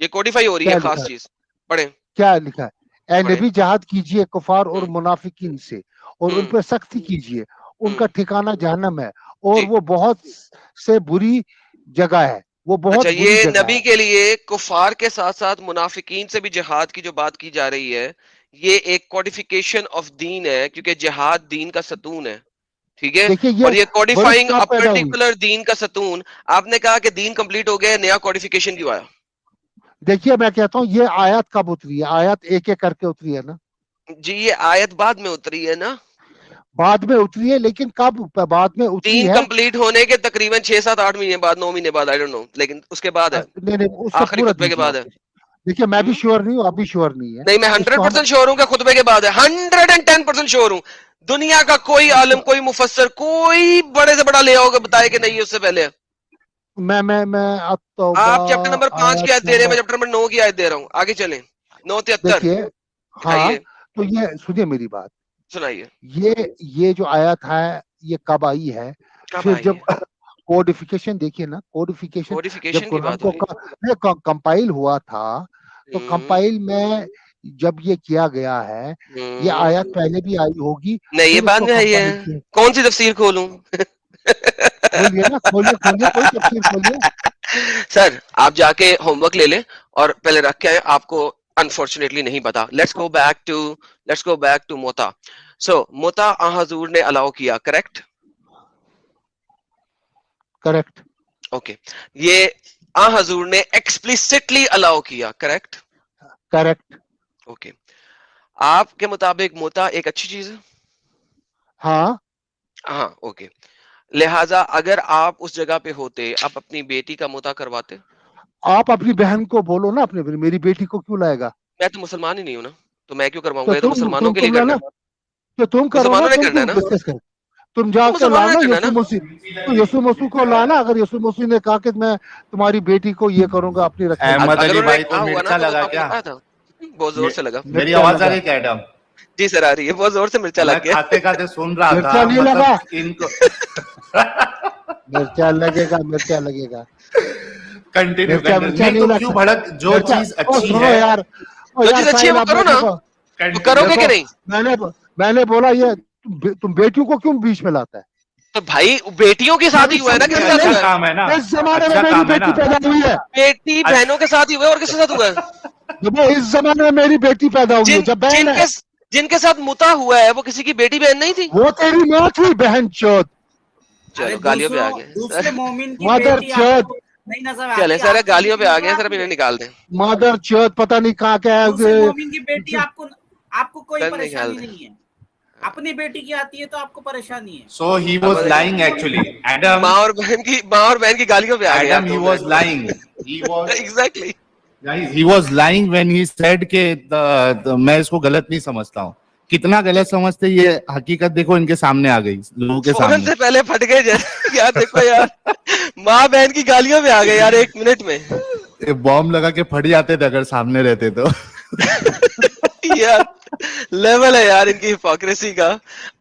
ये कोडिफाई हो रही है क्या खास लिखा है? चीज। पढ़े क्या लिखा है? ए पढ़े। नबी जहाद कीजिए कुफार और मुनाफिकीन से और उन हम्म पर सख्ती कीजिए, उनका हम्म ठिकाना जहन्नम है और जी। वो बहुत से बुरी जगह है, वो अच्छा, बहुत ये बुरी जगह नबी है। के लिए कुफार के साथ साथ मुनाफिकीन से भी जिहाद की जो बात की जा रही है, ये एक कोडिफिकेशन ऑफ दीन है, क्योंकि जिहाद दीन का सतून है। ठीक है। देखिए ये और ये वर्ष कोडिफाइंग कब अ पैदा हुई? पर्टिकुलर दीन का सतून। आपने कहा कि दीन कंप्लीट हो गया, नया कोडिफिकेशन क्यों आया? देखिए मैं कहता हूँ ये आयत कब उतरी है? आयत एक एक करके उतरी है ना। जी, ये आयत बाद में उतरी है ना। बाद में उतरी है, लेकिन कब बाद में उतरी दीन है? कंप्लीट होने के तकरीबन 6 7 8 महीने बाद, 9 महीने बाद, आई डोंट नो, लेकिन उसके बाद है। नहीं नहीं, उसका आखिरी पूरा खुतबे के दीजिए बाद आप है। मुझे। देखिए मैं भी हम्म श्योर नहीं हूँ, आप भी श्योर नहीं है। नहीं, मैं इसको हम 100% श्योर हूं कि खुतबे के बाद है, 110% श्योर हूं। दुनिया का कोई आलिम, कोई मुफस्सर, कोई बड़े से बड़ा ले आओगे बताए कि नहीं उससे पहले है। मैं अत-तौबा आप चैप्टर नंबर 5 की आयत आयत दे रहे हैं, मैं नंबर, चैप्टर नंबर 9 की आयत दे रहा हूँ। आगे चलें। 9:73 देखिए हाँ, उठाइए, तो ये सुनिए मेरी बात। सुनाइए। ये जो आयत है ये कब आई है? कब फिर आई जब है? कोडिफिकेशन देखिए ना, कोडिफिकेशन जब कोडिफिकेशन की कुरान बात हो को रही है। कंपाइल हुआ था, तो हम्म कंपाइल में जब ये किया गया है, ये हम्म आयत पहले भी आई होगी, नहीं, ये फिर बाद इसको में आई है। कंपाइल किया। कौन सी तफसीर खोलूं? खोलिए ना, खोलिए खोलिए, कोई तफसीर खोलिए। सर, आप जाके होमवर्क ले लें और पहले रख के आए। आपको अनफॉर्चुनेटली नहीं पता। लेट्स गो बैक टू मोता। सो मोता आ हजूर ने अलाउ किया, करेक्ट? करेक्ट। ओके। ये आ हजूर ने एक्सप्लिसिटली अलाउ किया, करेक्ट? करेक्ट। ओके। आपके मुताबिक मोता एक अच्छी चीज है? हाँ। हाँ, ओके। लिहाजा अगर आप उस जगह पे होते, आप अपनी बेटी का मुता करवाते? आप अपनी बहन को बोलो ना, अपने मेरी बेटी को क्यों लाएगा? मैं तो मुसलमान ही नहीं हूं ना, तो मैं क्यों तो करवाऊंगा? ये तो तुम मुसलमानों तुम के लिए तुम करना लाना, है। तो तुम करो ना, मुसलमानों ने तुम करना है क्यों ना। डिस्कस करो? तुम तो जाके मुसलमानों ने लाना करना है यसु ना। मसीह, तो यसु मसीह को लाना। अगर यसु मसीह ने कहा कि मैं तुम्हारी बेटी को ये करूंगा, अपनी रखूंगा, अहमद अगर अली उन्होंने भाई कहा को हुआ ना, मिर्चा तो वो लगा तो हमने क्या? कहा था। बहुत जोर से लगा। मेरी मिर्चा आवाज आ लगा। रही क्या एडम? जी सर, आ रही है, बहुत जोर से मिर्चा मैं लग गया। खाते खाते सुन रहा मिर्चा था, नहीं लगा। मतलब इनको मिर्चा लगेगा, मिर्चा लगेगा। कंटिन्यू मिर्चा कंटिन्यू मिर्चा नहीं नहीं तो क्यों लगता। भड़क, जो मिर्चा, चीज ओ अच्छी सुनो है यार, ओ जो यार चीज अच्छी है साहिल, वो अब करो मैं ना। देखो, तो कंटिन्यू। करोगे कि देखो नहीं? मैंने मैंने बोला ये तुम बेटियों को क्यों बीच में लाता है? तो भाई, बेटियों के साथ ही इस हुआ है ना, ये किसके जमाने साथ अच्छा हुआ है? काम है ना, में, इस जमाने में अच्छा मेरी काम है बेटी ना। पैदा हुई है। बेटी बहनों के साथ ही हुआ है, और किसके साथ हुआ है? जब इस जमाने में मेरी बेटी पैदा हुई है, जिन जब बहन है, जिनके जिनके साथ मुता हुआ है, वो किसी की बेटी बहन नहीं थी? वो तेरी माँ थी, बहन चोद, अरे चलो, गालियों पे आ दूसरों गए दूसरे सर। मोमिन की मदर बेटी चोद, आपको नहीं नजर चले आती, सर, आपकी गालियों पे बेटी आ नजर गए सर, अब आती इन्हें है। निकाल दें। मदर चोद, पता नहीं कहाँ क्या दूसरे है। मोमिन की बेटी आपको आपको कोई सर निकाल परेशानी दें। नहीं है, अपनी बेटी की आती है तो आपको परेशानी है। सो ही अब वाज लाइंग एक्चुअली, माँ एडम। और बहन की गालियों पे आ गए यार, एडम, ही 2 वाज मिनट में। Lying, he was exactly. Guys, he was lying when he said के मैं इसको गलत नहीं समझता हूँ। कितना गलत समझते, ये हकीकत देखो इनके सामने आ गई, लोगों के फौरन सामने। से पहले फट गए जैसे यार, देखो यार, माँ बहन की गालियों पे आ गए यार 1 मिनट में। ये बॉम्ब लगा के फट जाते थे अगर सामने रहते तो। यार, लेवल है यार इनकी हिपोक्रेसी का।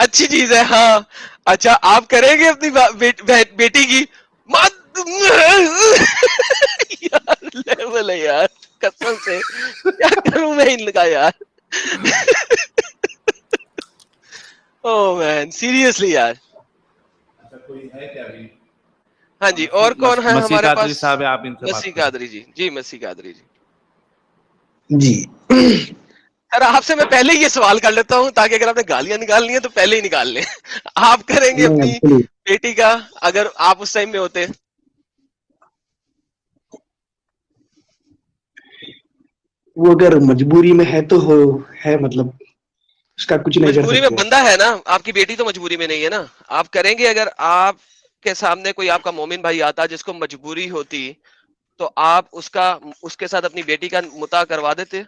अच्छी चीज है, हाँ। अच्छा, आप करेंगे अपनी बेटी की माँ? यार, लेवल है यार, कसम से क्या करूं मैं इनका यार। ओह मैन, सीरियसली यार। कोई है क्या अभी? हाँ जी, और कौन है मसीह हमारे कादरी पास? साहब है, आप इनसे बात मसीह करें। कादरी जी, जी मसीह कादरी जी। जी। सर, आपसे मैं पहले ही ये सवाल कर लेता हूँ, ताकि अगर आपने गालियां निकालनी है तो पहले ही निकाल लें। आप करेंगे नहीं, अपनी एक्चुअली बेटी का, अगर आप उस टाइम में होते? वो अगर मजबूरी में है तो हो, है मतलब उसका कुछ नहीं कर मजबूरी में सकते। बंदा है ना, आपकी बेटी तो मजबूरी में नहीं है ना। आप करेंगे अगर आपके सामने कोई आपका मोमिन भाई आता जिसको मजबूरी होती, तो आप उसके साथ अपनी बेटी का मुता करवा देते?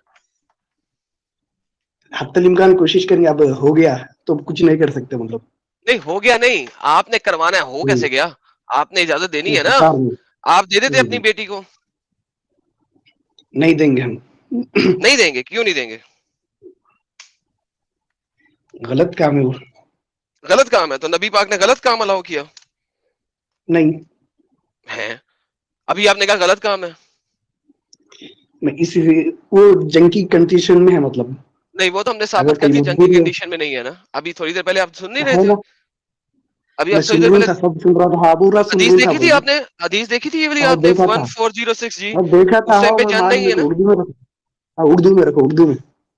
हत्तल इम्कान कोशिश करेंगे, अब हो गया तो कुछ नहीं कर सकते मतलब। नहीं हो गया, नहीं आपने करवाना है, हो हम्म, कैसे गया? आपने इजाजत देनी है ना। बता रहा हूँ। आप दे देते अपनी बेटी को? नहीं देंगे हम। नहीं देंगे? क्यों नहीं देंगे? गलत काम है वो। गलत काम है? तो नबी पाक ने गलत काम अलाउ किया नहीं, है? अभी आपने कहा गलत काम है। मैं इसीलिए वो जंग की कंडीशन में है, मतलब नहीं, वो तो हमने अगर साबित कर कोई दिया जंग की मजबूरी है कंडीशन में नहीं है ना। अभी थोड़ी देर पहले आप सुन नहीं रहे है थे? ना। अभी मैं आप थोड़ी सुन देर रहा पहले था, सब सुन रहा था, हाँ पूरा सुन हदीस रहा था, देखी थी बोलिए। आपने? हदीस देखी थी ये वाली हाँ आपने देखा था, 1406 जी? हाँ देखा था, उस टाइम हाँ पे मैं जंग मान नहीं है लेता, ना? उर्दू में रखो, हाँ उर्दू में रखो, उर्दू में।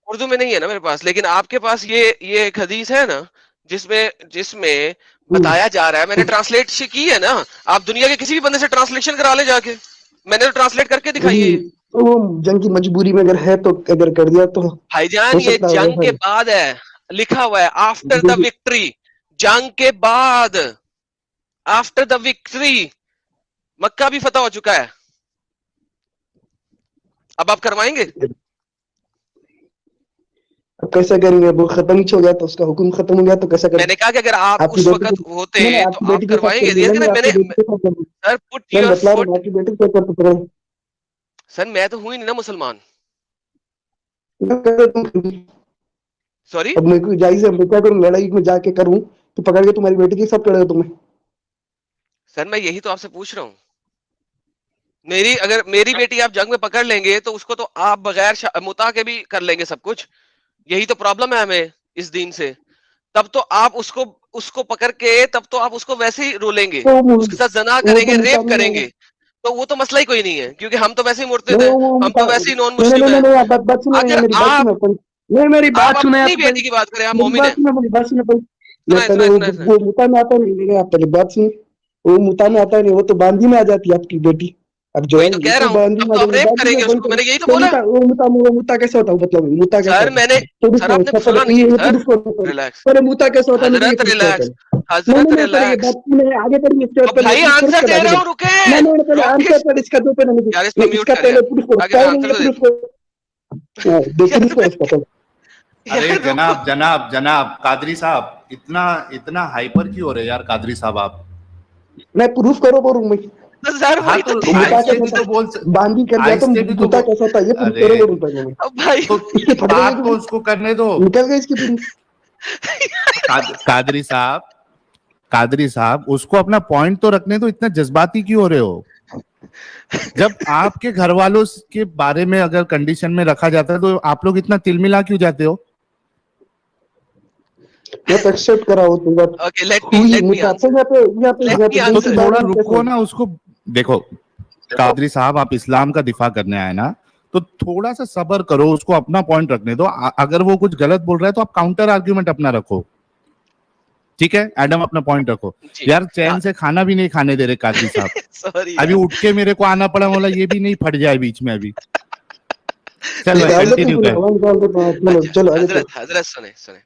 उर्दू में नहीं है ना मेरे पास, लेकिन आपके पास ये एक हदीस है ना, जिसमें जिसमें हम्म, बताया जा रहा है, मैंने ट्रांसलेट की है ना। आप दुनिया के किसी भी बंदे से ट्रांसलेशन करा ले जाके, मैंने तो ट्रांसलेट करके दिखाई है वही ये। तो, वो जंग की मजबूरी में अगर है तो अगर कर दिया तो हो भाईजान ये सकता है जंग वैसा के ही। बाद है, लिखा हुआ है आफ्टर द देखिए, विक्ट्री। जंग के बाद, आफ्टर द विक्ट्री, मक्का भी फतह हो चुका है। अब आप करवाएंगे? अब कैसा करेंगे, वो खत्म ही हो गया तो, उसका हुक्म खत्म हो गया तो कैसा करें। मैंने कहा कि अगर आप आपकी उस बेटी को, वक्त होते नहीं नहीं, तो आपकी आप बेटी के साथ कर करवाएंगे। दूंगा, देखिए ना, नहीं आपकी मैंने बेटी के साथ कर दूंगा। सर पुट मैं योर बतला रहा हूँ, फुट। आपकी बेटी को कर तो पकड़ो। सर मैं तो हुई नहीं ना मुसलमान। मैं कर देता हूँ फिर भी। सॉरी। अब मेरे को जायज है, मैं क्या करूँ, लड़ाई में जाके करूँ तो पकड़ के तुम्हारी बेटी के साथ करेगा तुम्हें। सर मैं यही तो आपसे पूछ रहा हूँ। अगर मेरी बेटी आप जंग में पकड़ लेंगे तो उसको तो आप बगैर मुता के भी कर लेंगे सब कुछ। यही तो प्रॉब्लम है हमें इस दीन से। तब तो आप उसको उसको पकड़ के तब तो आप उसको वैसे ही रोलेंगे, तो उसके साथ जना वो तो करेंगे, मुता रेप नहीं आएगा। करेंगे। तो वो तो मसला ही कोई नहीं है, क्योंकि हम तो वैसे ही मुर्तिद नहीं हैं, वो हम मुता, तो वैसे ही नॉन नहीं नहीं मुस्लिम नहीं हैं। नहीं, आप बात सुनो, अगर मेरी बात आप सुनो अपन। नहीं मेरी आप बात सुनो आप अपनी पहले, बेटी की बात करें, आप मेरी मोमिन बात हैं। सुनो, मेरी बात सुनो पहले। मैं सुनाए पहले सुनाए सुनाए सुनाए। वो मुता में आता नहीं, नहीं आप पहले बात सुनो। वो मुता में आता नहीं, वो तो बांदी में आ जाती है आपकी बेटी। अब जो वही है तो ये कह रहा तो हूँ, बांदी तब में आ तो आप जाएगी, रेप बांदी में करेंगे वही उसको, तो। मैंने यही तो तो बोला। मुता, वो मुता कैसा होता है, मतलब मुता कैसा सर होता मैंने है, तो सर उसको आपने अच्छा सुना पहले नहीं ये तो सर। उसको रिलैक्स। पहले मुता कैसा होता है मुझे ये हजरत तो उसको रिलैक्स। पहले। नहीं हजरत नहीं नहीं, पहले ये रिलैक्स। बात नहीं आगे बढ़िए, इसके बाद अब पहले भाई पुरुष आंसर पहले दे आगे रहा बढ़े। हूँ, रुके। नहीं नहीं पहले रोक आंसर किस। पहले इसका दो पहले यार इसको नहीं, म्यूट इसका कर पहले यार, पुरुष को आगे टाइम नहीं आंसर है तो दे पुरुष दे। को। दो पुरुष यार को इसका पहले। अरे यार रुको। जनाब जनाब जनाब कादरी साहब, इतना इतना हाइपर क्यों हो रहे हैं यार कादरी साहब आप? मैं प्रूफ करो बोलूं मैं। तो सर हाँ वही तो तो ठीक है। मुता आहिस्ते कैसा भी होता तो बोल है, बांदी कर दिया तो आहिस्ते भी तो मुता बोल। कैसा होता है ये प्रूफ अरे करो बोलूं पहले मैं। अब भाई तो इसकी फट गई है बात कि तो नहीं? उसको करने दो। निकल गई इसकी पूरी। कादरी साहब, कादरी साहब उसको अपना पॉइंट तो रखने दो, इतना जज्बाती क्यों हो रहे हो? जब आपके घर वालों के बारे में अगर कंडीशन में रखा जाता है तो आप लोग इतना तिलमिला क्यों जाते हो? मैं तो एक्सेप्ट करा हूं तुम बात। ओके, हुई लेट मी मुता तो आंसर। लेट यहाँ मी पे जंग तो के आंसर। बारे थोड़ा में कैसे रुको हो? ना उसको। देखो कादरी साहब, आप इस्लाम का दिफा करने आए ना, तो थोड़ा सा सब्र करो, उसको अपना पॉइंट रखने दो। अगर वो कुछ गलत बोल रहा है तो आप काउंटर आर्ग्यूमेंट अपना रखो, ठीक है? एडम अपना पॉइंट रखो। जी। यार चैन से खाना भी नहीं खाने दे रहे कादरी साहब। सॉरी अभी यार। उठ के मेरे को आना पड़ा, बोला ये भी नहीं फट जाए बीच में अभी। चल भाई निकाल दो कंटिन्यू तुम, कर। हवा निकाल दो, चलो अच्छा चलो आगे चलो। हजरत हजरत सुने सुने।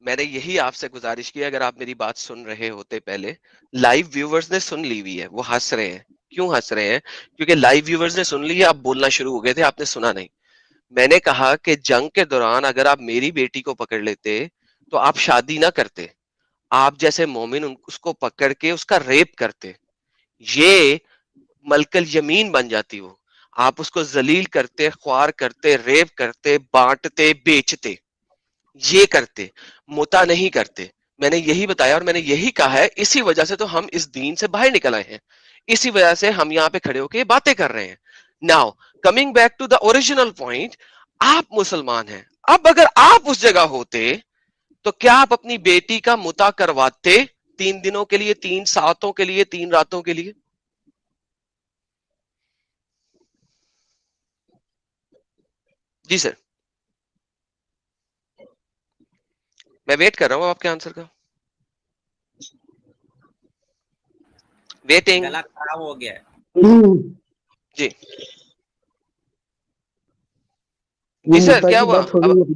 मैंने यही आपसे गुजारिश की, अगर आप मेरी बात सुन रहे होते पहले। लाइव व्यूवर्स ने सुन ली हुई है, वो हंस रहे हैं। क्यों हंस रहे हैं? क्योंकि लाइव व्यूवर्स ने सुन ली है, आप बोलना शुरू हो गए थे, आपने सुना नहीं। मैंने कहा कि जंग के दौरान अगर आप मेरी बेटी को पकड़ लेते तो आप शादी ना करते। आप जैसे मोमिन उसको पकड़ के उसका रेप करते। ये मलकल यमीन बन जाती वो। आप उसको जलील करते, ख्वार करते, रेप करते, बांटते, बेचते। ये करते, मुता नहीं करते। मैंने यही बताया और मैंने यही कहा है, इसी वजह से तो हम इस दीन से बाहर निकल आए हैं। इसी वजह से हम यहाँ पे खड़े होकर बातें कर रहे हैं। Now coming back to the original point, आप मुसलमान हैं। अब अगर आप उस जगह होते तो क्या आप अपनी बेटी का मुता करवाते? 3 दिनों के लिए, 3 सातों के लिए, 3 रातों के लिए? जी सर। मैं वेट कर रहा हूं आपके आंसर का। वेटिंग। गला खराब हो गया है। जी। वो जी सर, मुता क्या की हुआ? बात हो अब गई,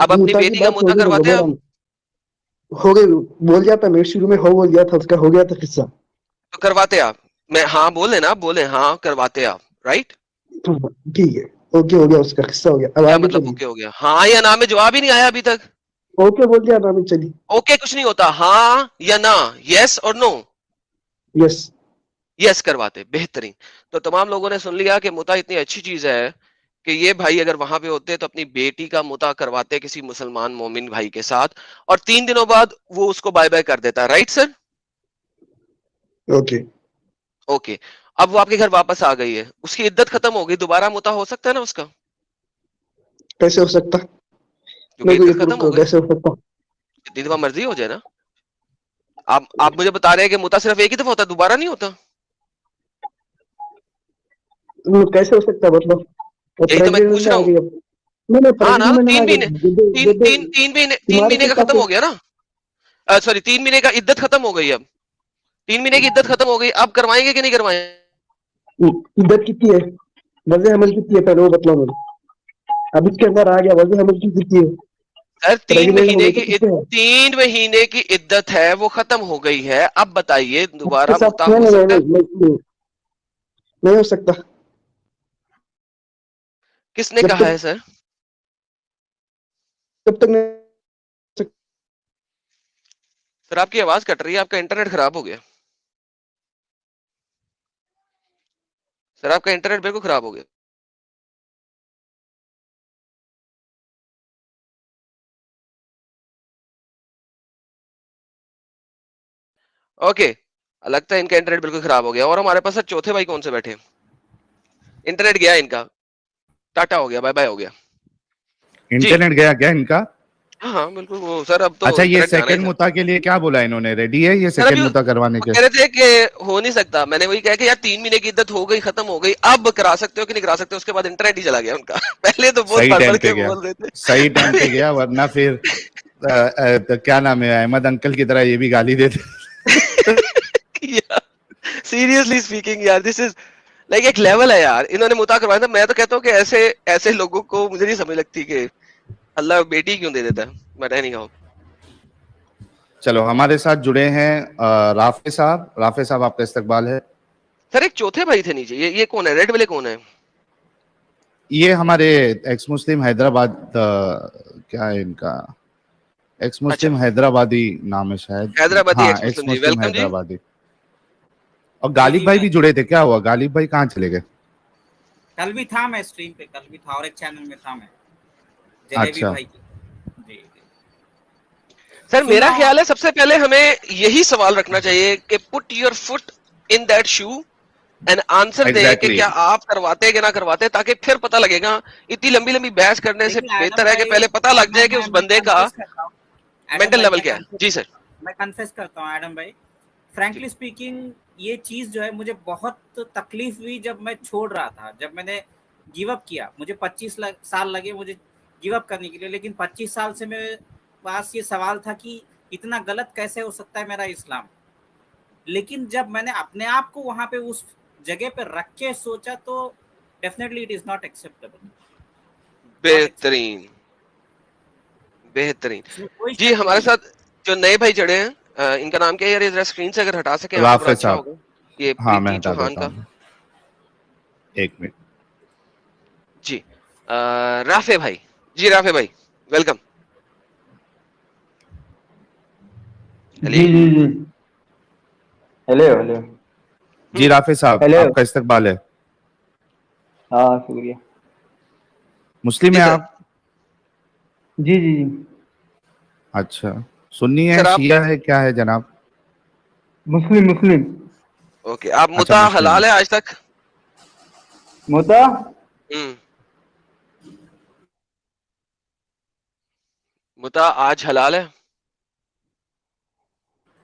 अपनी मुता की बेटी का बात हो मुता गई करवाते हैं दोबारा। आप? हो गई, बोल दिया था मैं शुरू में, हो बोल दिया था, उसका हो गया था किस्सा। तो करवाते आप? मैं हाँ बोले ना, बोले हाँ करवाते आप, राइट? ठीक है, ओके हो गया, उसका किस्सा हो गया, अब क्या आगे मतलब चलिए। ओके हो गया? हाँ या ना में जवाब ही नहीं आया अभी तक। ओके बोल दिया ना, चलिए। ओके कुछ नहीं होता, हाँ या ना, यस और नो। यस। यस करवाते, बेहतरीन। तो तमाम लोगों ने सुन लिया कि मुता इतनी अच्छी चीज है कि ये भाई अगर वहां पे होते तो अपनी बेटी का मुता करवाते किसी मुसलमान मोमिन भाई के साथ, और 3 दिनों बाद वो उसको बाय बाय कर देता, राइट सर? ओके। ओके। अब वो आपके घर वापस आ गई है, उसकी इद्दत खत्म हो गई, दोबारा मुता हो सकता है ना उसका, कैसे हो सकता? क्योंकि मेरे को ये इद्दत प्रूव खत्म हो करो, गई। कैसे हो सकता? जितनी दफा मर्जी हो जाए ना। आप मुझे बता रहे हैं कि मुता सिर्फ एक ही दफा होता है, दोबारा नहीं होता। कैसे हो सकता मतलब? यही तो मैं प्रेग्नेंट पूछ आ रहा हूँ। गई अब। नहीं, हाँ ना, प्रेग्नेंट आ तीन गई, महीने तीन दे तीन तीन तुम्हारे महीने से का खत्म काफी। हो गया ना। सॉरी, 3 महीने का इद्दत खत्म हो गई अब। 3 महीने की इद्दत खत्म हो गई, अब करवाएंगे कि नहीं करवाएंगे? इद्दत कितनी है? वजह हमल कितनी है पहले वो बताओ मुझे। अब इसके अंदर आ गया, वजह हमल की कितनी है? सर प्रेग्नेंट हो गई तो कितने है? 3 महीने की इद्दत है, वो खत्म हो गई है, अब बताइए आपके दोबारा साथ मुता नहीं हो नहीं सकता नहीं है? नहीं नहीं, नहीं हो सकता। किसने जब कहा तक है सर? जब तक नहीं हो सकता। सर आपकी आवाज कट रही है, आपका इंटरनेट खराब हो गया। सर आपका इंटरनेट बिल्कुल खराब हो गया। ओके, लगता है इनका इंटरनेट बिल्कुल खराब हो गया। और हमारे पास सर चौथे भाई कौन से बैठे हैं? इंटरनेट गया इनका, टाटा हो गया, बाय बाय हो गया। जी इंटरनेट गया क्या इनका? हाँ हाँ बिल्कुल, वो सर अब तो अच्छा, ये इंटरनेट जाना ही सेकंड था। मुता के लिए क्या बोला इन्होंने? रेडी है ये सर अभी सेकंड मुता करवाने वो के? कह रहे थे कि हो नहीं सकता, मैंने वही कहा कि यार 3 महीने की इद्दत हो गई, खत्म हो गई, अब करा सकते हो कि नहीं करा सकते? उसके बाद इंटरनेट ही चला गया उनका। पहले तो बहुत सही भर भर टाइम पे के गया, बोल रहे सही टाइम पे थे। गया, वरना फिर तो क्या नाम है, अहमद अंकल की तरह ये भी गाली देते। सीरियसली स्पीकिंग यार, दिस इज लाइक एक लेवल है यार, इन्होंने मुता करवाया था। मैं तो कहता हूँ कि ऐसे ऐसे लोगों को मुझे नहीं समझ लगती कि अल्लाह बेटी क्यों दे देता है, बट एनीहाउ। चलो, हमारे साथ जुड़े हैं राफे साहब। राफे साहब, आपका इस्तकबाल है। सर एक चौथे भाई थे नीचे, ये कौन है? रेड वाले कौन है? ये हमारे एक्स मुस्लिम हैदराबाद, क्या है इनका, एक्स अच्छा, मुस्लिम हैदराबादी नाम है शायद। हैदराबादी हाँ, एक्स एक्स मुस्लिम जी, मुस्लिम वेलकम जी। हैदराबादी। और जी गालिब जी, भाई मैं भी जुड़े थे, क्या हुआ? गालिब भाई कहाँ चले गए? कल भी था, मैं स्ट्रीम पे कल भी था और एक चैनल में था मैं, जलेबी अच्छा, भाई की। जी जी। सर मेरा सुना हो? ख्याल है सबसे पहले हमें यही सवाल रखना चाहिए कि put your foot in that shoe and answer दें कि एग्जैक्टली। क्या आप करवाते हैं कि ना करवाते, ताकि फिर पता लगेगा। इतनी लंबी लंबी बहस करने से देखिए एडम बेहतर है कि भाई, पहले पता लग जाए कि उस मैं बंदे का कन्फेस करता हूँ। एडम मेंटल भाई लेवल क्या है। जी सर। मैं कन्फेस करता हूँ एडम भाई, जी फ्रैंकली स्पीकिंग ये चीज जो है मुझे बहुत तकलीफ हुई जब मैं छोड़ रहा था, जब मैंने गिव अप किया। मुझे 25 साल लगे मुझे गिव अप करने के लिए, लेकिन 25 साल से मेरे पास ये सवाल था कि इतना गलत कैसे हो सकता है मेरा इस्लाम। लेकिन जब मैंने अपने आप को वहां पे उस जगह पे रख के सोचा तो definitely it is not acceptable, not acceptable, बेहतरीन, बेहतरीन। इसमें कोई जी शक हमारे नहीं है। साथ जो नए भाई चढ़े हैं, इनका नाम क्या है यार? ये जरा स्क्रीन से अगर हटा सके यहाँ तो बड़ा राफे अच्छा साहब। होगा। ये हाँ, मैं प्रीति हटा चौहान देता का। हूँ, एक मिनट। जी राफे भाई। जी राफे भाई, वेलकम। जी चलिए। जी जी। Hello hello. जी राफे साहब, हेलो। आपका इस्तकबाल है। हाँ शुक्रिया। मुस्लिम जी है सर। आप? जी जी जी। अच्छा, सुन्नी है, सर आप, शिया है, क्या है जनाब? मुस्लिम मुस्लिम। ओके, आप अच्छा, मुता मुस्लिम है। हलाल है आज तक? मोता। हम्म। मुता आज हलाल है?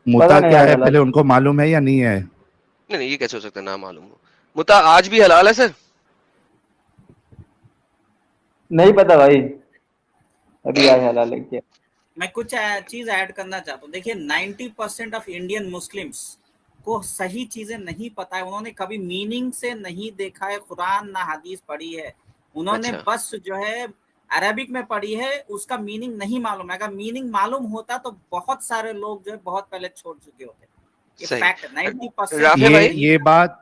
पता मुता नहीं क्या यार है, हालात। पहले उनको मालूम है या नहीं है? नहीं नहीं, ये कैसे हो सकता है ना मालूम हो? मुता आज भी हलाल है सर? नहीं पता भाई, अभी आया हालात लेके। मैं कुछ चीज ऐड करना चाहता हूँ। देखिए 90% ऑफ इंडियन मुस्लिम्स को सही चीजें नहीं पता है, उन्होंने कभी मीनिंग से नहीं देखा है कुरान ना हदीस पढ़ी है, उन्होंने अच्छा, बस जो है अरबिक में पढ़ी है, उसका मीनिंग नहीं मालूम है। अगर मीनिंग मालूम होता तो बहुत सारे लोग जो है बहुत पहले छोड़ चुके होते। ये सही। फैक्ट 90% राफे लोग भाई। नहीं।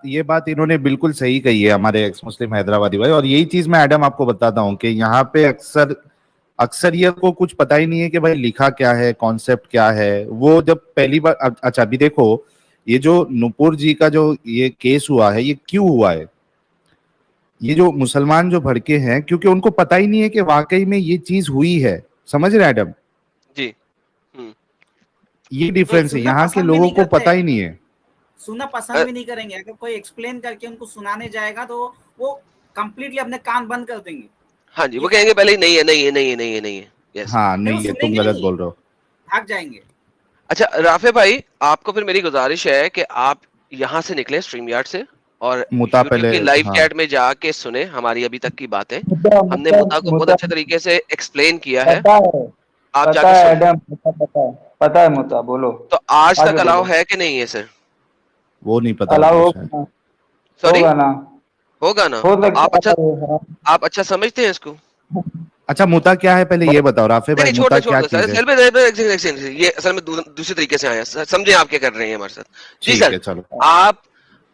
ये बात इन्होंने बिल्कुल सही कही है, हमारे एक्स मुस्लिम हैदराबादी भाई। और यही चीज मैं एडम आपको बताता हूँ कि यहाँ पे अक्सरियत को कुछ पता ही नहीं है कि भाई लिखा क्या है, कॉन्सेप्ट क्या है। वो जब पहली बार, अच्छा अभी देखो, ये जो नुपुर जी का जो ये केस हुआ है, ये क्यों हुआ है? ये जो मुसलमान जो भड़के हैं, क्योंकि उनको पता ही नहीं है कि वाकई में ये चीज हुई है। समझ रहे हैं एडम? जी। हम्म। ये तो डिफरेंस है, सुनना यहाँ के पसंद भी लोगों नहीं को करते। पता ही नहीं है। सुनना पसंद भी नहीं करेंगे। अगर कोई एक्सप्लेन करके उनको सुनाने जाएगा तो वो कंप्लीटली अपने कान बंद कर देंगे। हाँ जी, वो ये कहेंगे पहले ही नहीं है, नहीं है, नहीं है, नहीं है, नहीं है। यस। हाँ नहीं, वो नहीं, ये तुम सुनेंगे गलत नहीं, बोल रहे हो। भाग जाएंगे। अच्छा राफे भाई, आपको फिर मेरी गुजारिश है कि आप यहाँ से निकले स्ट्रीम यार्ड से और मुता यूट्यूब पहले, की लाइव हाँ चैट में जाके सुने हमारी अभी तक की बातें। मुद्दा हमने मुद्दा मुता को बहुत मुद्दा अच्छे तरीके से एक्सप्लेन किया है, पता है, आप पता जाके है सुने। एडम, पता है मुद्दा, बोलो तो आज आगे तक अलाउ बोलो। है कि नहीं है सर? वो नहीं पता अलाउ मुझे होगा शायद। ना, सॉरी, होगा ना, होगा ना? हो तो सकता है। हाँ। आप अच्छा समझते हैं इसको? अच्छा मुता क्या है पहले ये बताओ राफे नहीं भाई, नहीं, छोड़ मुता दे छोड़ क्या दे चीज सर, है? सेल पे ये असल में दूसरे तरीके से आया, समझे आप क्या कर रहे हैं हमारे साथ। जी ठीक सर, है चलो।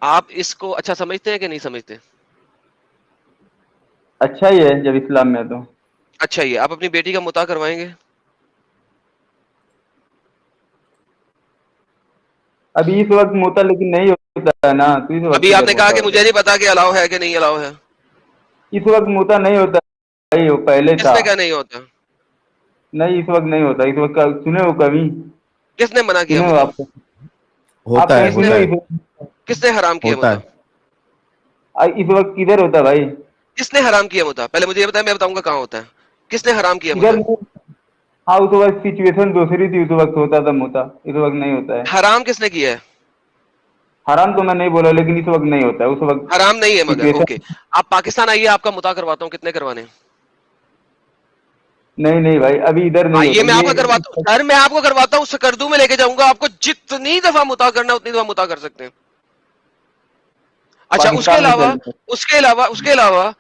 आप इसको अच्छा समझते हैं कि नहीं समझते? अच्छा ही है जब इस्लाम में है तो। अच्छा, ये आप अपनी बेटी का मुता करवाएंगे? अभी इस वक्त मुता लेकिन नहीं होता है ना, तो इस वक्त अभी किधर आपने कहा मुता कि हो मुझे नहीं पता कि अलाउ है कि नहीं अलाउ है। इस वक्त मुता नहीं होता भाई, वो पहले था। किसने कहा नहीं होता? नहीं इस वक्त नहीं होता, इस वक्त सुने हो कभी? किसने मना किया सुने हो मुता? आप? आप होता है कहीं सुने होता हो है इस वक्त? किसने हराम किया होता मुता? है। इस वक्त किधर होता है भाई? किसने हराम किया मुता? पहले मुझे ये बताया, मैं बताऊंगा कहाँ होता है। किसने हराम किया इधर मुता? नहीं। हाँ उस वक्त सिचुएशन दूसरी थी, उस वक्त होता था मुता, इस वक्त नहीं होता है। हराम किसने किया है? हराम तो मैं नहीं बोला, लेकिन इस वक्त नहीं होता है, उस वक्त हराम नहीं है मगर, ओके। सिचुएशन। आप पाकिस्तान आइए, आपका मुता करवाता हूँ। कितने करवाने हैं? नहीं नहीं भाई, अभी इधर नहीं आइए, होता मैं आपका ये। करवाता हूँ सर, मैं आपको करवाता हूँ, सकरदू में लेके जाऊंगा आपको। जितनी दफा मुता करना है उतनी दफा मुता कर सकते हैं। अच्छा, उसके पाकिस्तान में अलावा, चलते हैं। उसके अलावा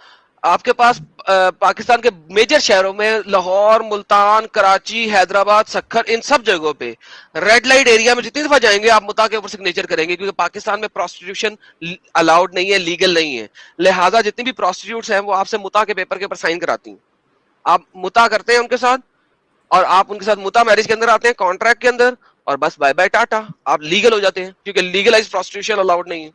आपके पास पाकिस्तान के मेजर शहरों में लाहौर, मुल्तान, कराची, हैदराबाद, सक्खर, इन सब जगहों पे रेड लाइट एरिया में जितनी दफा जाएंगे आप मुता के ऊपर सिग्नेचर करेंगे, क्योंकि पाकिस्तान में प्रोस्टिट्यूशन अलाउड नहीं है, लीगल नहीं है। लिहाजा जितनी भी प्रोस्टिट्यूट्स हैं वो आपसे मुता के पेपर के ऊपर साइन कराती हैं। आप मुता करते हैं उनके साथ, और आप उनके साथ मुता मैरिज के अंदर आते हैं, कॉन्ट्रैक्ट के अंदर, और बस बाय बाय टाटा, आप लीगल हो जाते हैं, क्योंकि लीगलाइज प्रोस्टिट्यूशन अलाउड नहीं है।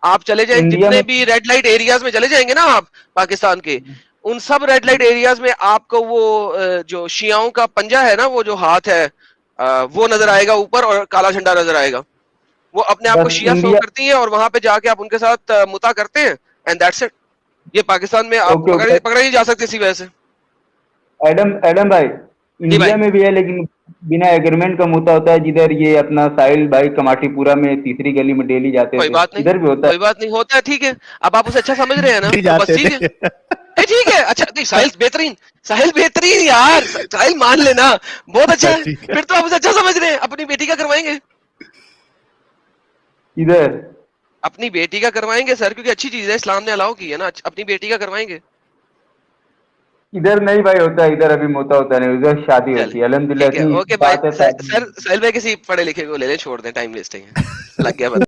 आप चले जाएं इंडिया जितने में भी रेड लाइट एरियाज में चले जाएंगे ना आप पाकिस्तान के, उन सब रेड लाइट एरियाज में आपको वो जो शियाओं का पंजा है ना, वो जो हाथ है, वो नजर आएगा ऊपर, और काला झंडा नजर आएगा। वो अपने आप को बस शिया शो इंडिया। करती हैं, और वहां पे जाके आप उनके साथ मुता करते हैं, एंड दैट्स इट। ये पाकिस्तान में आप ओके ओके पकड़े नहीं जा सकते इसी वजह से। एडम एडम भाई, जी भाई, इंडिया में भी है लेकिन बिना एग्रीमेंट का मुता होता है, जिधर ये अपना साहिल भाई कमाटीपुरा में तीसरी गली में डेली जाते कोई थे, बात नहीं, इधर भी होता कोई बात नहीं, होता है, ठीक है। अब आप उसे अच्छा समझ रहे हैं ना, नहीं तो बस जाते ठीक है। थे। नहीं ठीक है, अच्छा नहीं, साहिल बेहतरीन, साहिल बेहतरीन यार, साहिल मान लेना, बहुत अच्छा है। ठीक है। फिर तो आप उसे अच्छा समझ रहे हैं। अपनी बेटी का करवाएंगे? इधर। अपनी बेटी का करवाएंगे सर, क्योंकि अच्छी चीज है, इस्लाम ने अलाउ की है ना। अपनी बेटी का करवाएंगे? इधर नहीं भाई होता है, इधर अभी मुता होता नहीं, उधर शादी चल होती है, अल्हम्दुलिल्लाह ठीक है, इतनी ओके बाय बात है सर। शादी। साहिल भाई किसी पढ़े लिखे को ले ले, छोड़ दें, टाइम वेस्ट है, लग गया।